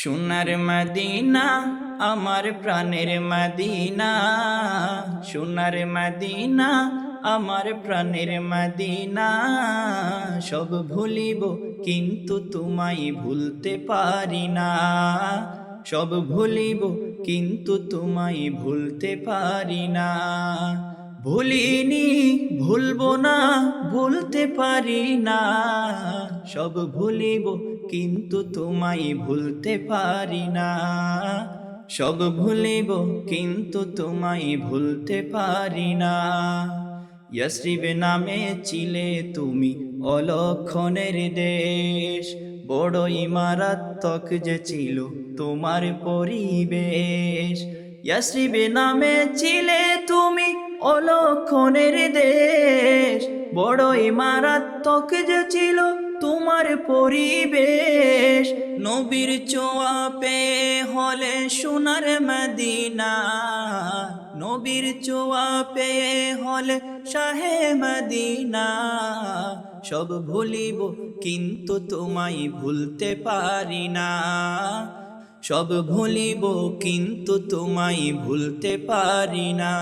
সোনার মদিনা আমার প্রাণের মদিনা, সোনার মদিনা আমার প্রাণের মদিনা। সব ভুলিব কিন্তু তোমায় ভুলতে পারি না, সব ভুলিব কিন্তু তোমায় ভুলতে পারি না। ভুলিনি ভুলবো না, ভুলতে পারি না, সব ভুলিব কিন্তু তোমায় ভুলতে পারি না, সব ভুলিব কিন্তু তোমায় ভুলতে পারি না। ইয়াসরিব নামে ছিলে তুমি অলক্ষণের দেশ, বড়ই মারাত্মক যে ছিল তোমার পরিবেশ। ইয়াসরিব নামে ছিলে তুমি অলক্ষণের দেশ, বড়ই মারাত্মক যে ছিল তোমার পরিবেশ। নবীর ছোঁয়া পেয়ে হলে সোনার মদিনা, নবীর ছোঁয়া পেয়ে হলে শাহে মদিনা। সব ভুলিব কিন্তু তোমায় ভুলতে পারি না, সব ভুলিব কিন্তু তোমায় ভুলতে পারি না।